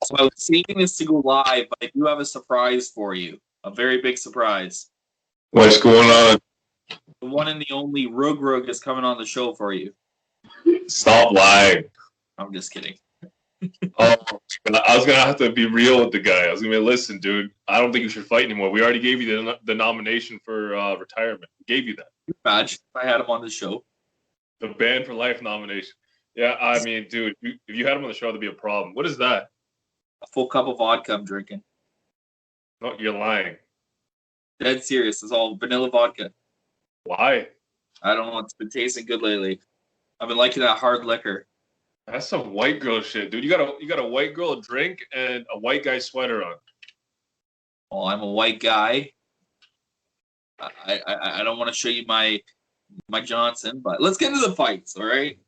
So I was saving this to go live, but I do have a surprise for you. A very big surprise. What's going on? The one and the only Rug Rug is coming on the show for you. Stop lying. I'm just kidding. Oh, I was gonna have to be real with the guy. I was gonna be, listen, dude. I don't think you should fight anymore. We already gave you the nomination for retirement. We gave you that. Imagine if I had him on the show. The ban for life nomination. Yeah, I mean, dude, if you had him on the show, that'd be a problem. What is that? A full cup of vodka I'm drinking. No, you're lying. Dead serious. It's all vanilla vodka. Why? I don't know. It's been tasting good lately. I've been liking that hard liquor. That's some white girl shit, dude. You got a white girl drink and a white guy sweater on. Well, I'm a white guy. I don't want to show you my Johnson, but let's get into the fights, all right?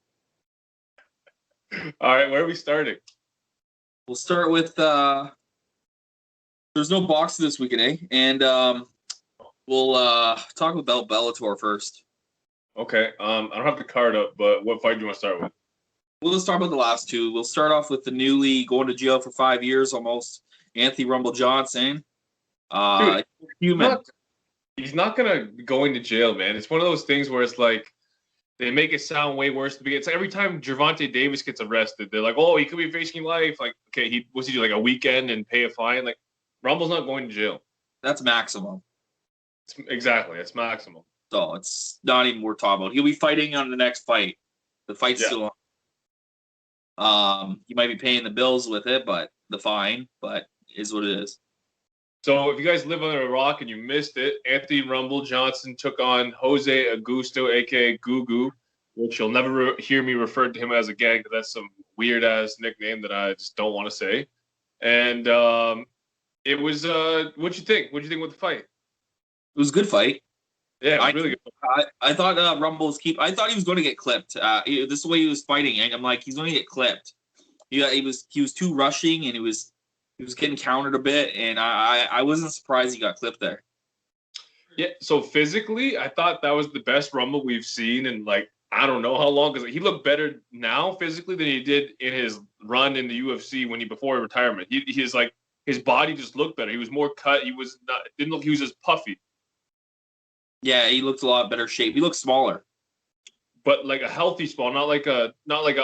All right, where are we starting? We'll start with there's no boxing this weekend, eh? And we'll talk about Bellator first. Okay. I don't have the card up, but what fight do you want to start with? Well, let's talk about the last two. We'll start off with the newly going to jail for 5 years almost, Anthony Rumble Johnson. Dude, human. He's not gonna go into jail, man. It's one of those things where it's like they make it sound way worse to begin. It's like every time Gervonta Davis gets arrested, they're like, "Oh, he could be facing life." Like, okay, he do like a weekend and pay a fine? Like, Rumble's not going to jail. That's maximum. Exactly, that's maximum. So it's not even worth talking about. He'll be fighting on the next fight. The fight's still on. He might be paying the bills with it, but the fine, but is what it is. So if you guys live under a rock and you missed it, Anthony Rumble Johnson took on Jose Augusto, a.k.a. Gugu, which you'll never hear me refer to him as again because that's some weird-ass nickname that I just don't want to say. And it was what'd you think? What'd you think with the fight? It was a good fight. Yeah, it was really good. I thought I thought he was going to get clipped. This is the way he was fighting. I'm like, he's going to get clipped. He was too rushing, and he was getting countered a bit, and I wasn't surprised he got clipped there. Yeah, so physically, I thought that was the best Rumble we've seen in like I don't know how long because he looked better now physically than he did in his run in the UFC before retirement. He's like his body just looked better. He was more cut. He didn't look. He was just puffy. Yeah, he looked a lot better shape. He looked smaller, but like a healthy small, not like a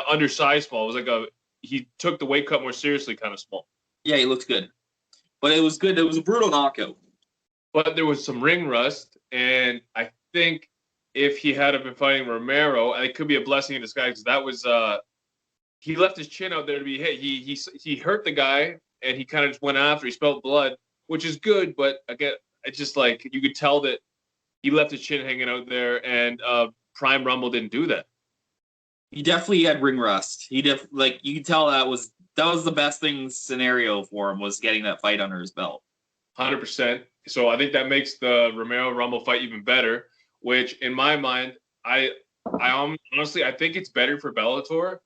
undersized small. It was like he took the weight cut more seriously, kind of small. Yeah, he looked good, but it was good. It was a brutal knockout. But there was some ring rust, and I think if he had been fighting Romero, it could be a blessing in disguise because that was he left his chin out there to be hit. He hurt the guy, and he kind of just went after. He spilled blood, which is good, but again, it's just like you could tell that he left his chin hanging out there, and Prime Rumble didn't do that. He definitely had ring rust. You could tell that was the best thing scenario for him was getting that fight under his belt. 100%. So I think that makes the Romero Rumble fight even better. Which, in my mind, I honestly I think it's better for Bellator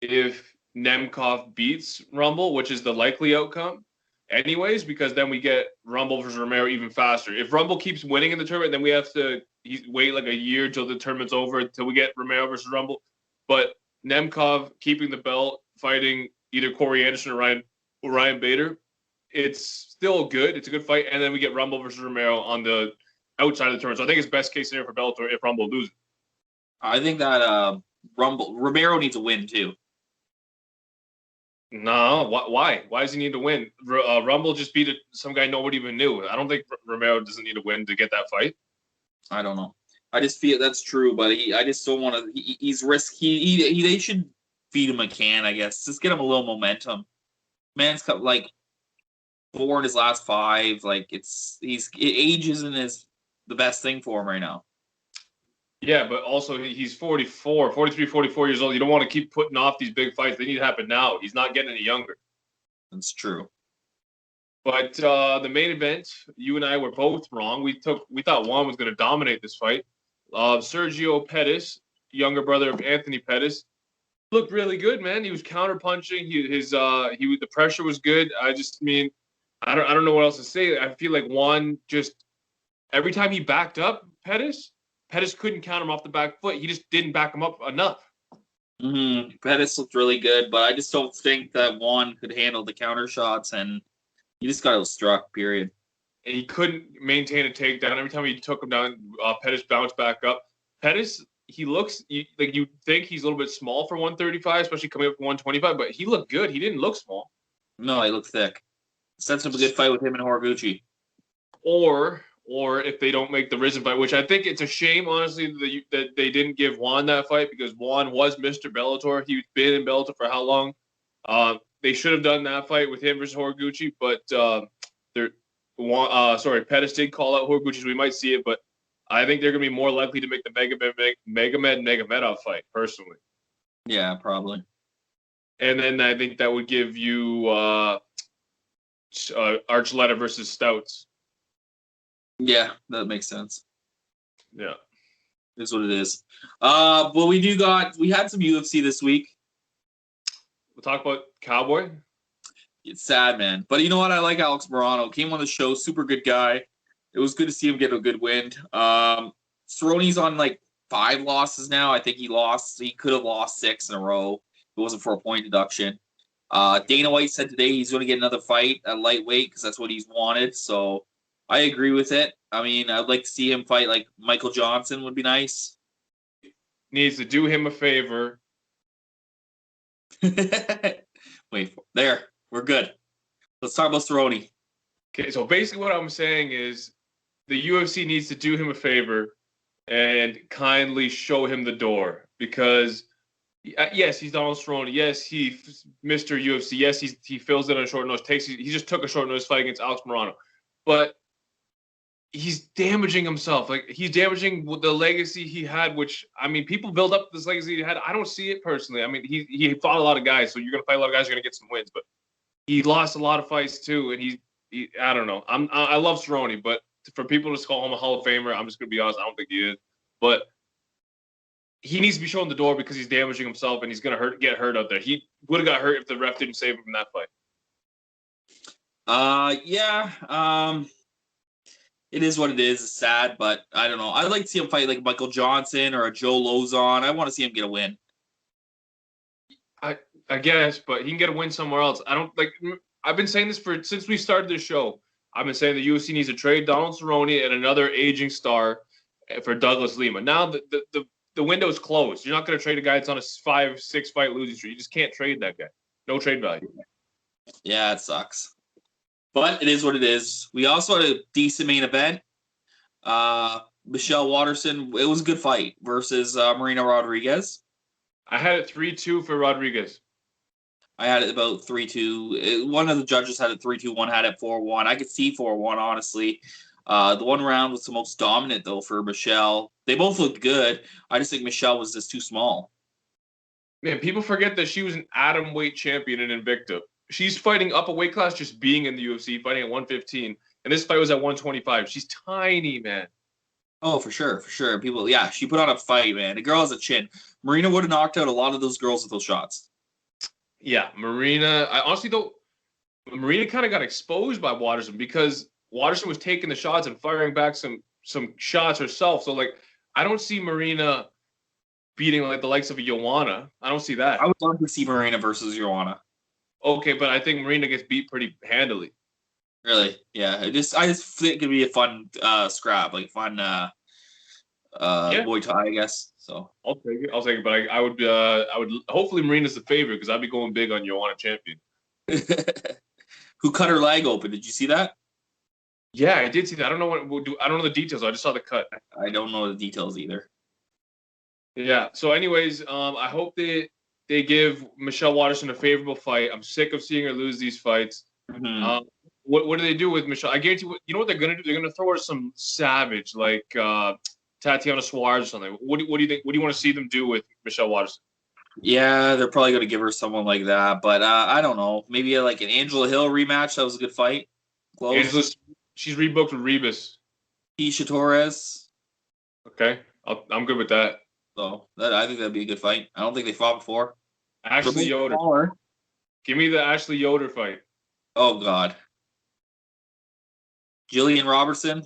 if Nemkov beats Rumble, which is the likely outcome. Anyways, because then we get Rumble versus Romero even faster. If Rumble keeps winning in the tournament, then we have to wait like a year till the tournament's over until we get Romero versus Rumble. But Nemkov keeping the belt, fighting either Corey Anderson or Ryan Bader, it's still good. It's a good fight. And then we get Rumble versus Romero on the outside of the tournament. So I think it's best case scenario for Bellator if Rumble loses. I think that Romero needs a win too. No, why? Why does he need to win? Rumble just beat some guy nobody even knew. I don't think Romero doesn't need to win to get that fight. I don't know. I just feel that's true, but I just don't want to. He's risky. They should feed him a can, I guess. Just get him a little momentum. Man's got like 4 in his last 5. Like age isn't the best thing for him right now. Yeah, but also he's 43, 44 years old. You don't want to keep putting off these big fights. They need to happen now. He's not getting any younger. That's true. But the main event, you and I were both wrong. We thought Juan was going to dominate this fight. Sergio Pettis, younger brother of Anthony Pettis, looked really good, man. He was counterpunching. The pressure was good. I don't know what else to say. I feel like Juan just every time he backed up Pettis couldn't counter him off the back foot. He just didn't back him up enough. Pettis looked really good, but I just don't think that Juan could handle the counter shots, and he just got struck. Period. And he couldn't maintain a takedown. Every time he took him down, Pettis bounced back up. Pettis, he looks like you think he's a little bit small for 135, especially coming up from 125, but he looked good. He didn't look small. No, he looked thick. Sets up a good fight with him and Horiguchi. Or if they don't make the Rizin fight, which I think it's a shame, honestly, that they didn't give Juan that fight because Juan was Mr. Bellator. He's been in Bellator for how long? They should have done that fight with him versus Horiguchi, but Pettis did call out Horiguchi, so we might see it, but I think they're going to be more likely to make the Magomedov fight, personally. Yeah, probably. And then I think that would give you Archuleta versus Stouts. Yeah, that makes sense. Yeah. Is what it is. But we had some UFC this week. We'll talk about Cowboy. It's sad, man. But you know what? I like Alex Morano. Came on the show, super good guy. It was good to see him get a good win. Cerrone's on like 5 losses now. I think he could have lost 6 in a row if it wasn't for a point deduction. Dana White said today he's going to get another fight at lightweight because that's what he's wanted. So I agree with it. I mean, I'd like to see him fight like Michael Johnson would be nice. Needs to do him a favor. Wait, there. We're good. Let's talk about Cerrone. Okay, so basically what I'm saying is the UFC needs to do him a favor and kindly show him the door because, yes, he's Donald Cerrone. Yes, he's Mr. UFC. Yes, he fills in on short notice. He just took a short notice fight against Alex Morano. But he's damaging himself. Like, he's damaging the legacy he had, which, I mean, people build up this legacy he had. I don't see it personally. I mean, he fought a lot of guys, so you're going to fight a lot of guys, you're going to get some wins. But he lost a lot of fights, too, and he I don't know. I love Cerrone, but for people to call him a Hall of Famer, I'm just going to be honest, I don't think he is. But he needs to be shown the door because he's damaging himself, and he's going to get hurt out there. He would have got hurt if the ref didn't save him from that fight. Yeah. It is what it is. It's sad, but I don't know. I'd like to see him fight like Michael Johnson or a Joe Lozon. I want to see him get a win. I guess, but he can get a win somewhere else. I don't like. I've been saying this since we started this show. I've been saying the UFC needs to trade Donald Cerrone and another aging star for Douglas Lima. Now the window is closed. You're not going to trade a guy that's on a 5-6 fight losing streak. You just can't trade that guy. No trade value. Yeah, it sucks. But it is what it is. We also had a decent main event. Michelle Waterson, it was a good fight versus Marina Rodriguez. I had it 3-2 for Rodriguez. I had it about 3-2. One of the judges had it 3-2. One had it 4-1. I could see 4-1, honestly. The one round was the most dominant, though, for Michelle. They both looked good. I just think Michelle was just too small. Man, people forget that she was an atomweight champion in Invicta. She's fighting up a weight class just being in the UFC, fighting at 115. And this fight was at 125. She's tiny, man. Oh, for sure. People, yeah, she put on a fight, man. The girl has a chin. Marina would have knocked out a lot of those girls with those shots. Yeah, Marina. I honestly don't. Marina kind of got exposed by Waterson because Waterson was taking the shots and firing back some shots herself. So, like, I don't see Marina beating like the likes of a Joanna. I don't see that. I would love to see Marina versus Joanna. Okay, but I think Marina gets beat pretty handily. Really? Yeah. I just think it'd be a fun scrap, like fun Muay Thai, I guess. So I'll take it. But I would hopefully Marina's the favorite because I'd be going big on Joanna champion. Who cut her leg open? Did you see that? Yeah, I did see that. I don't know the details. I just saw the cut. I don't know the details either. Yeah. So, anyways, I hope they give Michelle Waterson a favorable fight. I'm sick of seeing her lose these fights. Mm-hmm. What do they do with Michelle? I guarantee you know what they're gonna do. They're gonna throw her some savage like Tatiana Suarez or something. What do you think? What do you want to see them do with Michelle Waterson? Yeah, they're probably gonna give her someone like that, but I don't know. Maybe like an Angela Hill rematch. That was a good fight. Close. She's rebooked with Rebus. Keisha Torres. Okay, I'm good with that. So I think that'd be a good fight. I don't think they fought before. Ashley Yoder. Give me the Ashley Yoder fight. Oh God. Jillian Robertson.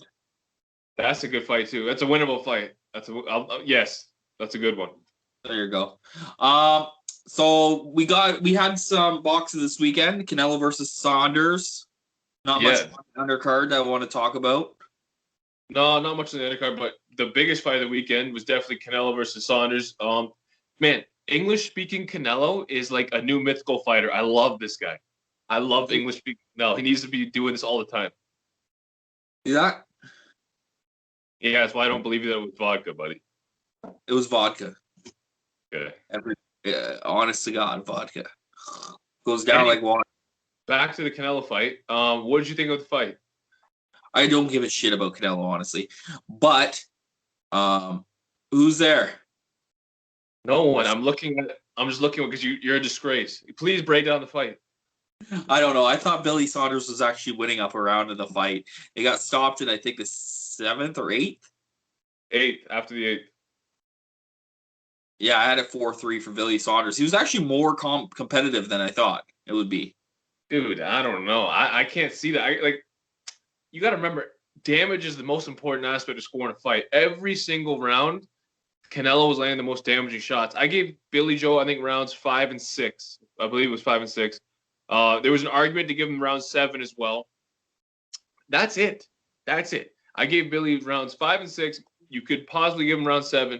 That's a good fight too. That's a winnable fight. Yes, that's a good one. There you go. So we had some boxes this weekend. Canelo versus Saunders. Not much Yeah. undercard I want to talk about. No, not much in the undercard, but the biggest fight of the weekend was definitely Canelo versus Saunders. Man, English-speaking Canelo is like a new mythical fighter. I love this guy. I love English-speaking Canelo. He needs to be doing this all the time. See that? Yeah, that's why I don't believe that with vodka, buddy. It was vodka. Okay. Honest to God, vodka. Goes down like water. Back to the Canelo fight. What did you think of the fight? I don't give a shit about Canelo, honestly. But who's there? No one. I'm just looking because you're a disgrace. Please break down the fight. I don't know. I thought Billy Saunders was actually winning up around in the fight. It got stopped in, I think, the 7th or 8th. 8th, after the 8th. Yeah, I had it 4-3 for Billy Saunders. He was actually more competitive than I thought it would be. Dude, I don't know. I can't see that. You got to remember, damage is the most important aspect of scoring a fight. Every single round, Canelo was landing the most damaging shots. I gave Billy Joe, I think, rounds 5 and 6. I believe it was 5 and 6. There was an argument to give him round 7 as well. That's it. I gave Billy rounds 5 and 6. You could possibly give him round 7.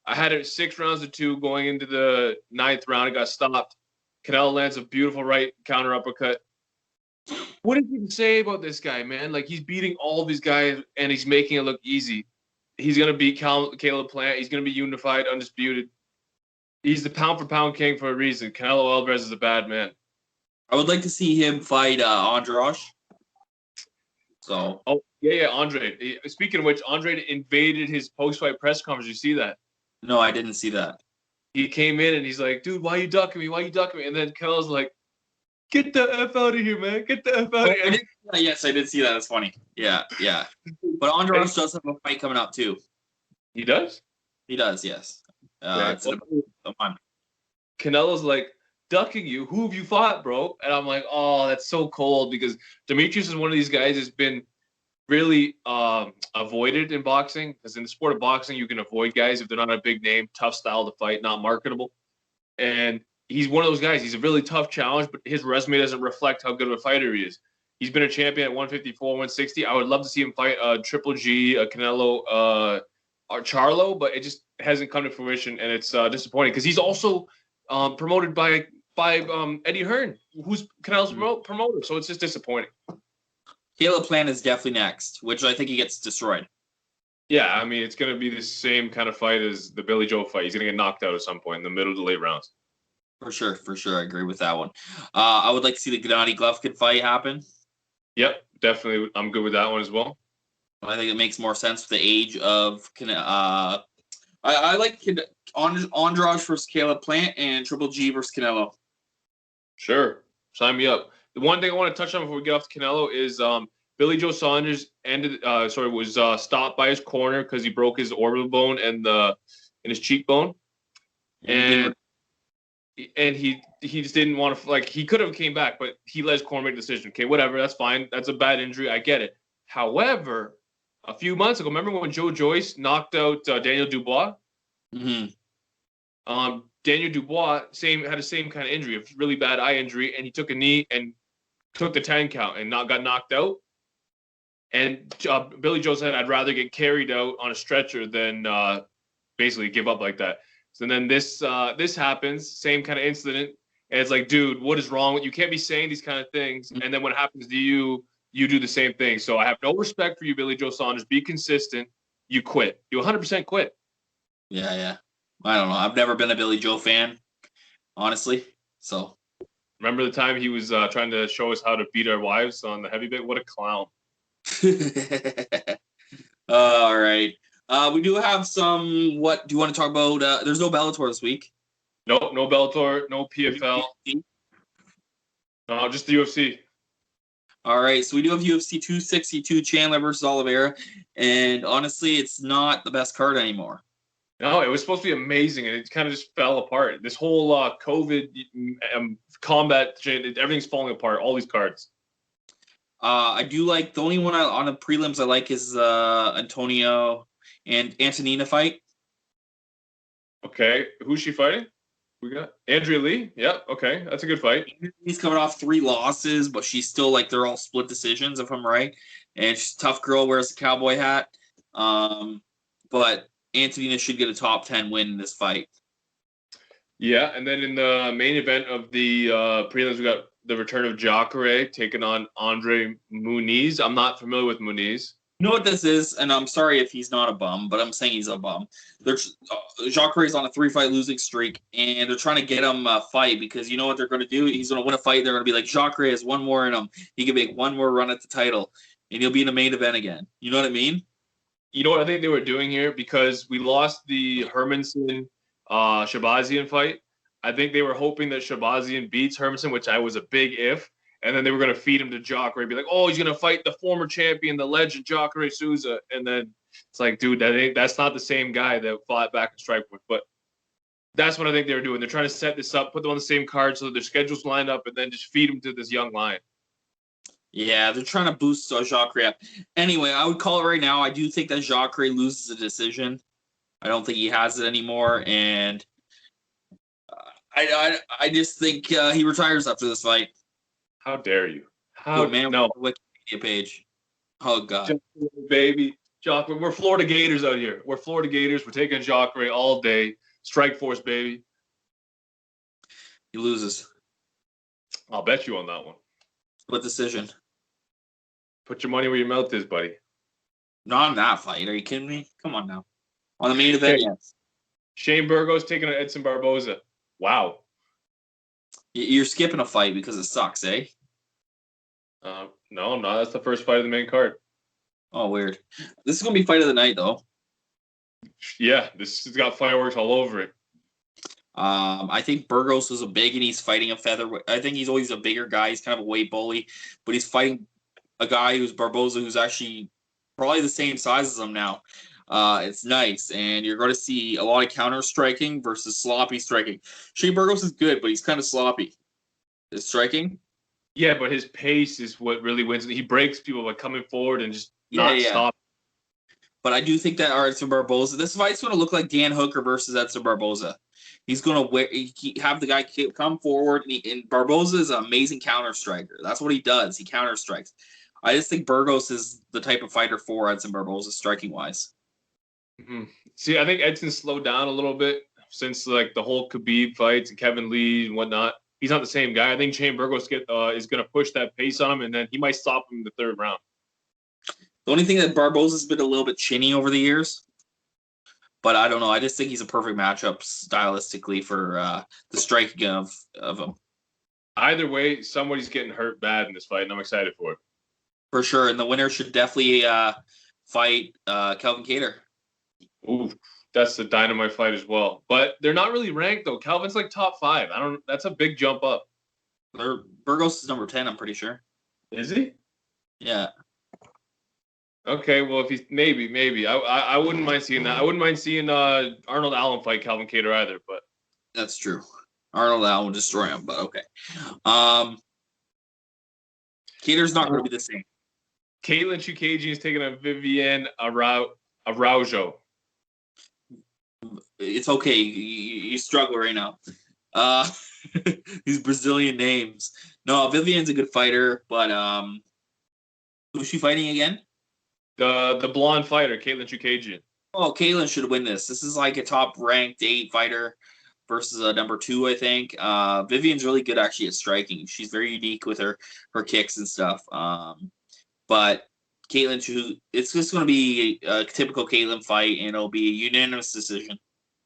I had it 6 rounds to 2 going into the 9th round. It got stopped. Canelo lands a beautiful right counter uppercut. What did you say about this guy, man? Like, he's beating all these guys, and he's making it look easy. He's going to beat Caleb Plant. He's going to be unified, undisputed. He's the pound-for-pound king for a reason. Canelo Alvarez is a bad man. I would like to see him fight Andrade. So. Oh, yeah, Andre. Speaking of which, Andre invaded his post-fight press conference. You see that? No, I didn't see that. He came in, and he's like, dude, why are you ducking me? And then Canelo's like, get the F out of here, man. Get the F out of here. Yes, I did see that. That's funny. Yeah. But Andrade does have a fight coming up, too. He does? He does, yes. It's a month. Canelo's like, ducking you. Who have you fought, bro? And I'm like, oh, that's so cold because Demetrius is one of these guys that's been really avoided in boxing. Because in the sport of boxing, you can avoid guys if they're not a big name, tough style to fight, not marketable. And he's one of those guys. He's a really tough challenge, but his resume doesn't reflect how good of a fighter he is. He's been a champion at 154, 160. I would love to see him fight Triple G, Canelo, or Charlo, but it just hasn't come to fruition, and it's disappointing because he's also promoted by Eddie Hearn, who's Canelo's promoter. So it's just disappointing. Caleb Plant is definitely next, which I think he gets destroyed. Yeah, I mean, it's going to be the same kind of fight as the Billy Joe fight. He's going to get knocked out at some point in the middle to late rounds. For sure. I agree with that one. I would like to see the Gennady Golovkin fight happen. Yep, definitely. I'm good with that one as well. I think it makes more sense with the age of I like Andrade versus Caleb Plant and Triple G versus Canelo. Sure. Sign me up. The one thing I want to touch on before we get off to Canelo is Billy Joe Saunders was stopped by his corner because he broke his orbital bone and his cheekbone. And he just didn't want to, like, he could have came back, but he let his corner make the decision. Okay, whatever, that's fine. That's a bad injury. I get it. However, a few months ago, remember when Joe Joyce knocked out Daniel Dubois? Mm-hmm. Daniel Dubois had the same kind of injury, a really bad eye injury, and he took a knee and took the 10 count and got knocked out. And Billy Joe said, I'd rather get carried out on a stretcher than basically give up like that. So then this happens, same kind of incident, and it's like, dude, what is wrong with you? You can't be saying these kind of things, and then when it happens to you, you do the same thing. So I have no respect for you, Billy Joe Saunders. Be consistent. You quit. You 100% quit. Yeah. I don't know. I've never been a Billy Joe fan, honestly. So remember the time he was trying to show us how to beat our wives on the heavyweight? What a clown. All right. We do have some. What do you want to talk about? There's no Bellator this week. No Bellator, no PFL. No, just the UFC. All right, so we do have UFC 262, Chandler versus Oliveira, and honestly, it's not the best card anymore. No, it was supposed to be amazing, and it kind of just fell apart. This whole COVID combat, everything's falling apart, all these cards. I do like, the only one on the prelims I like is Antonio and Antonina fight. Okay, who's she fighting? We got Andrea Lee. Yep. Okay, that's a good fight. He's coming off 3 losses, but she's still like they're all split decisions, if I'm right. And she's a tough girl, wears the cowboy hat. But Antonina should get a top 10 win in this fight. Yeah, and then in the main event of the prelims, we got the return of Jacare taking on Andre Muniz. I'm not familiar with Muniz. You know what this is, and I'm sorry if he's not a bum, but I'm saying he's a bum. Jacare's on a 3-fight losing streak, and they're trying to get him a fight because you know what they're going to do? He's going to win a fight. They're going to be like, Jacare has one more in him. He can make one more run at the title, and he'll be in the main event again. You know what I mean? You know what I think they were doing here? Because we lost the Hermanson Shabazian fight. I think they were hoping that Shabazian beats Hermanson, which I was a big if. And then they were going to feed him to Jacare, be like, oh, he's going to fight the former champion, the legend, Jacare Souza. And then it's like, dude, that's not the same guy that fought back in Strikeforce. But that's what I think they were doing. They're trying to set this up, put them on the same card so that their schedules line up, and then just feed them to this young lion. Yeah, they're trying to boost Jacare up. Anyway, I would call it right now. I do think that Jacare loses a decision. I don't think he has it anymore. And I just think he retires after this fight. How dare you? How man? No Wikipedia page. Oh God, baby, Jacare. We're Florida Gators out here. We're Florida Gators. We're taking Jacare all day. Strikeforce, baby. He loses. I'll bet you on that one. What decision? Put your money where your mouth is, buddy. Not in that fight. Are you kidding me? Come on now. On the main event, yes. Shane Burgos taking on Edson Barboza. Wow. You're skipping a fight because it sucks, eh? No, that's the first fight of the main card. Oh, weird. This is going to be fight of the night, though. Yeah, this has got fireworks all over it. I think Burgos was a big, and he's fighting a featherweight. I think he's always a bigger guy. He's kind of a weight bully, but he's fighting a guy who's Barboza, who's actually probably the same size as him now. It's nice, and you're going to see a lot of counter striking versus sloppy striking. Shane Burgos is good, but he's kind of sloppy. Is striking? Yeah, but his pace is what really wins. He breaks people by coming forward and just not stop. But I do think that Edson Barboza, this fight's going to look like Dan Hooker versus Edson Barboza. He's going to have the guy come forward, and Barboza is an amazing counter striker. That's what he does. He counter strikes. I just think Burgos is the type of fighter for Edson Barboza, striking wise. Mm-hmm. See, I think Edson slowed down a little bit since like the whole Khabib fights and Kevin Lee and whatnot. He's not the same guy. I think Shane Burgos is going to push that pace on him, and then he might stop him in the third round. The only thing that Barboza's been a little bit chinny over the years, but I don't know. I just think he's a perfect matchup stylistically for the striking of him. Either way, somebody's getting hurt bad in this fight, and I'm excited for it. For sure, and the winner should definitely fight Calvin Kattar. Ooh, that's a dynamite fight as well. But they're not really ranked though. Calvin's like top 5. That's a big jump up. Burgos is number 10, I'm pretty sure. Is he? Yeah. Okay, well if he's maybe. I wouldn't mind seeing that. I wouldn't mind seeing Arnold Allen fight Calvin Kattar either, but that's true. Arnold Allen will destroy him, but okay. Kattar's not going to be the same. Caitlin Chukagian is taking on Viviane Araujo. It's okay. You struggle right now. These Brazilian names. No, Viviane's a good fighter, but who's she fighting again? The blonde fighter, Caitlin Chukagian. Oh, Caitlin should win this. This is like a top-ranked 8 fighter versus a number 2, I think. Viviane's really good actually at striking. She's very unique with her kicks and stuff. But Caitlin, it's just going to be a typical Caitlin fight, and it'll be a unanimous decision.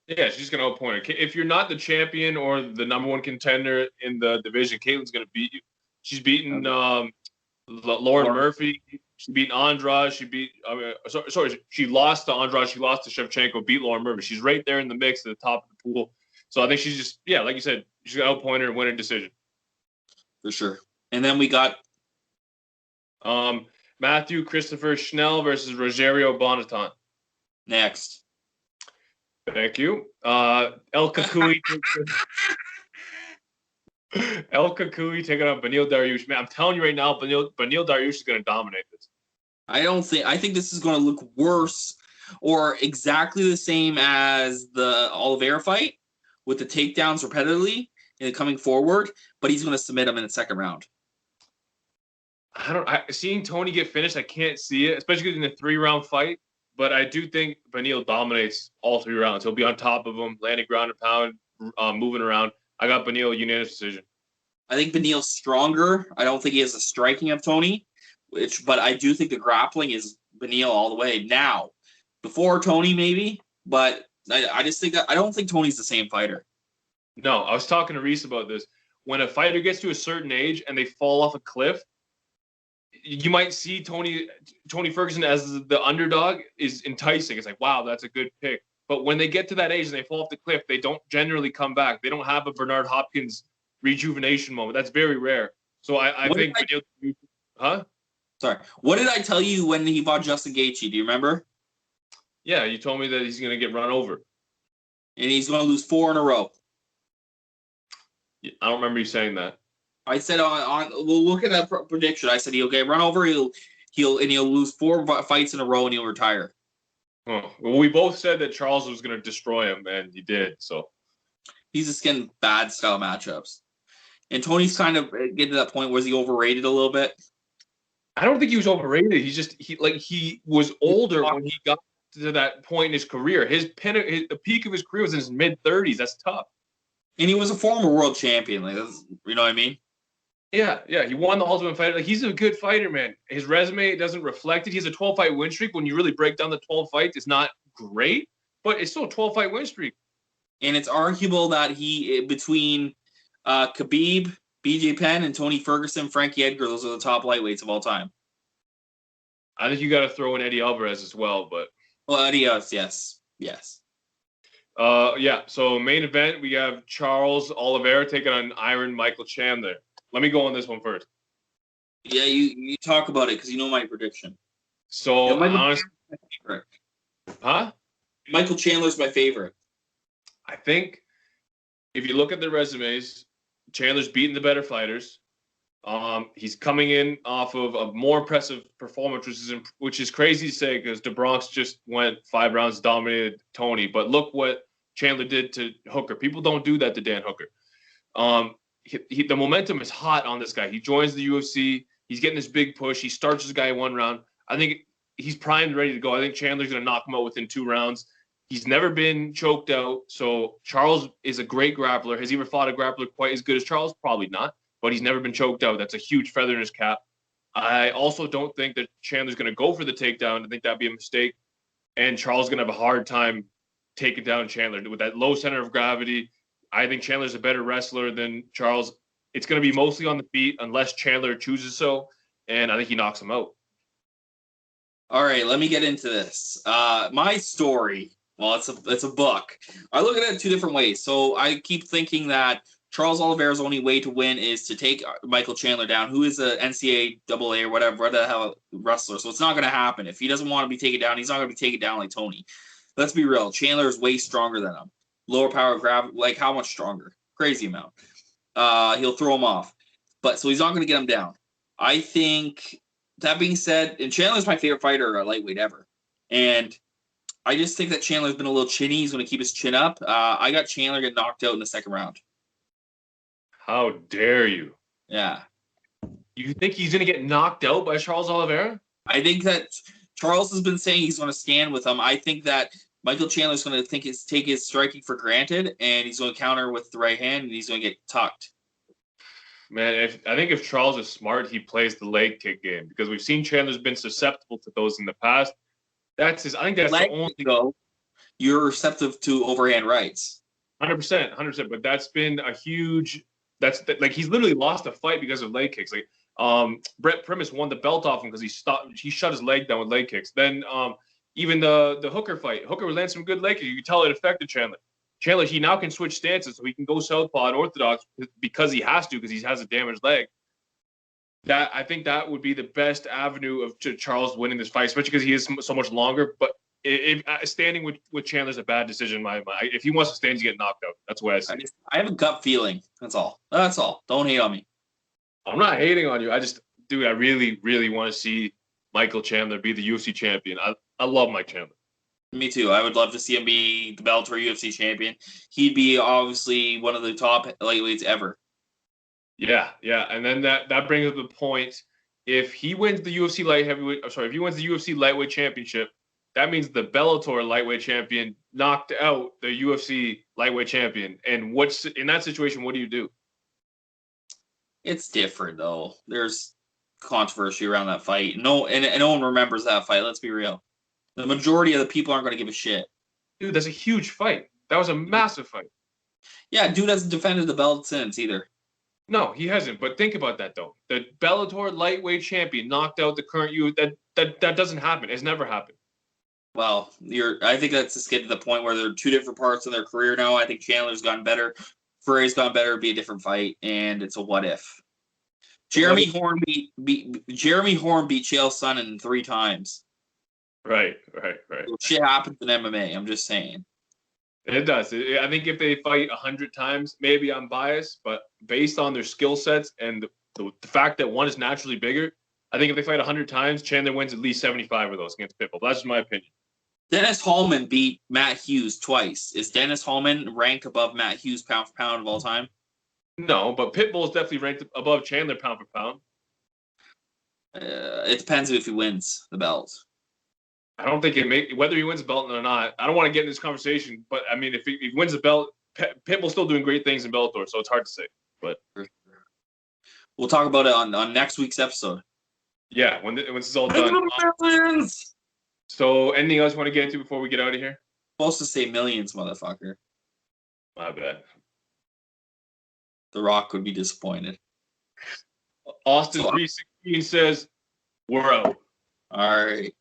Yeah, she's going to outpoint her. If you're not the champion or the number 1 contender in the division, Caitlin's going to beat you. She's beaten Lauren Murphy. She beat Andrade. She lost to Andrade. She lost to Shevchenko. Beat Lauren Murphy. She's right there in the mix at the top of the pool. So I think she's just, like you said, she's going to outpoint her and win a decision. For sure. And then we got Matthew Christopher Schnell versus Rogerio Bonatoon. Next. Thank you. El Kakui. El Kakui taking on Beneil Dariush. Man, I'm telling you right now, Beneil Dariush is going to dominate this. I think this is going to look worse or exactly the same as the Oliveira fight with the takedowns repetitively and coming forward, but he's going to submit him in the second round. Seeing Tony get finished, I can't see it, especially in a 3-round fight. But I do think Beneil dominates all 3 rounds. He'll be on top of him, landing ground and pound, moving around. I got Beneil unanimous decision. I think Beneil's stronger. I don't think he has the striking of Tony, but I do think the grappling is Beneil all the way. Now, before Tony maybe, but I just think I don't think Tony's the same fighter. No, I was talking to Reese about this. When a fighter gets to a certain age and they fall off a cliff, you might see Tony Ferguson as the underdog is enticing. It's like, wow, that's a good pick. But when they get to that age and they fall off the cliff, they don't generally come back. They don't have a Bernard Hopkins rejuvenation moment. That's very rare. So I think huh? Sorry. What did I tell you when he fought Justin Gaethje? Do you remember? Yeah, you told me that he's going to get run over. And he's going to lose 4 in a row. I don't remember you saying that. I said we'll look at that prediction. I said he'll get run over. He'll lose 4 fights in a row and he'll retire. Oh, well, we both said that Charles was going to destroy him, and he did. So he's just getting bad style matchups. And Tony's kind of getting to that point where he overrated a little bit. I don't think he was overrated. He was older when he got to that point in his career. The peak of his career was in his mid-30s. That's tough. And he was a former world champion. Like, that's, you know what I mean? Yeah. He won the Ultimate Fighter. Like, he's a good fighter, man. His resume doesn't reflect it. He has a 12-fight win streak. When you really break down the 12 fights, it's not great, but it's still a 12-fight win streak. And it's arguable that he, between Khabib, BJ Penn, and Tony Ferguson, Frankie Edgar, those are the top lightweights of all time. I think you got to throw in Eddie Alvarez as well, but. Well, Eddie, yes. So main event, we have Charles Oliveira taking on Iron Michael Chandler. Let me go on this one first. Yeah, you talk about it because you know my prediction. So, honestly, huh? Michael Chandler's my favorite. I think if you look at the resumes, Chandler's beaten the better fighters. He's coming in off of a more impressive performance, which is crazy to say because DeBronx just went 5 rounds, dominated Tony. But look what Chandler did to Hooker. People don't do that to Dan Hooker. The momentum is hot on this guy. He joins the UFC. He's getting this big push. He starts this guy in 1 round. I think he's primed, ready to go. I think Chandler's going to knock him out within 2 rounds. He's never been choked out. So Charles is a great grappler. Has he ever fought a grappler quite as good as Charles? Probably not. But he's never been choked out. That's a huge feather in his cap. I also don't think that Chandler's going to go for the takedown. I think that'd be a mistake. And Charles is going to have a hard time taking down Chandler. With that low center of gravity, I think Chandler's a better wrestler than Charles. It's going to be mostly on the feet unless Chandler chooses so. And I think he knocks him out. All right, let me get into this. My story, well, it's a book. I look at it 2 different ways. So I keep thinking that Charles Oliveira's only way to win is to take Michael Chandler down, who is a NCAA or whatever the hell wrestler. So it's not going to happen. If he doesn't want to be taken down, he's not going to be taken down like Tony. Let's be real. Chandler is way stronger than him. Lower power grab, like how much stronger? Crazy amount. He'll throw him off. But so he's not going to get him down. I think, that being said, and Chandler's my favorite fighter, lightweight ever. And I just think that Chandler's been a little chinny. He's going to keep his chin up. I got Chandler get knocked out in the second round. How dare you? Yeah. You think he's going to get knocked out by Charles Oliveira? I think that Charles has been saying he's going to stand with him. I think that Michael Chandler's going to take his striking for granted, and he's going to counter with the right hand, and he's going to get tucked. Man, I think if Charles is smart, he plays the leg kick game because we've seen Chandler's been susceptible to those in the past. I think that's the only go. You're receptive to overhand rights. 100%. But that's been a huge. Like he's literally lost a fight because of leg kicks. Like Brett Primus won the belt off him because he shut his leg down with leg kicks. Then even the Hooker fight, Hooker was landing some good leg kicks. You could tell it affected Chandler. Chandler, he now can switch stances, so he can go southpaw and orthodox because he has to, because he has a damaged leg. I think that would be the best avenue of Charles winning this fight, especially because he is so much longer. But standing with Chandler's a bad decision in my mind. If he wants to stand, he's getting knocked out. That's what I see. I have a gut feeling. That's all. Don't hate on me. I'm not hating on you. I really, really want to see Michael Chandler be the UFC champion. I love Mike Chandler. Me too. I would love to see him be the Bellator UFC champion. He'd be obviously one of the top lightweights ever. Yeah, and then that brings up the point. If he wins the UFC if he wins the UFC lightweight championship, that means the Bellator lightweight champion knocked out the UFC lightweight champion. And what's in that situation? What do you do? It's different though. There's controversy around that fight. No, and no one remembers that fight. Let's be real. The majority of the people aren't going to give a shit. Dude, that's a huge fight. That was a massive fight. Yeah, dude hasn't defended the belt since either. No, he hasn't. But think about that though. The Bellator lightweight champion knocked out the current that doesn't happen. It's never happened. Well, I think that's just getting to the point where they're two different parts of their career now. I think Chandler's gotten better. Ferrari's gotten better. It'd be a different fight, and it's a what if. Jeremy Horn beat Chael Sonnen 3 times. Right. Shit happens in MMA. I'm just saying. It does. I think if they fight 100 times, maybe I'm biased, but based on their skill sets and the fact that one is naturally bigger, I think if they fight 100 times, Chandler wins at least 75 of those against Pitbull. That's just my opinion. Dennis Hallman beat Matt Hughes twice. Is Dennis Hallman ranked above Matt Hughes pound for pound of all time? No, but Pitbull is definitely ranked above Chandler pound for pound. It depends if he wins the belt. I don't think whether he wins the belt or not. I don't want to get in this conversation, but I mean, if he wins the belt, Pitbull's still doing great things in Bellator, so it's hard to say. But we'll talk about it on next week's episode. Yeah, when this is all done. So, anything else you want to get into before we get out of here? Supposed to say millions, motherfucker. My bad. The Rock would be disappointed. Austin 316 says, we're out. All right.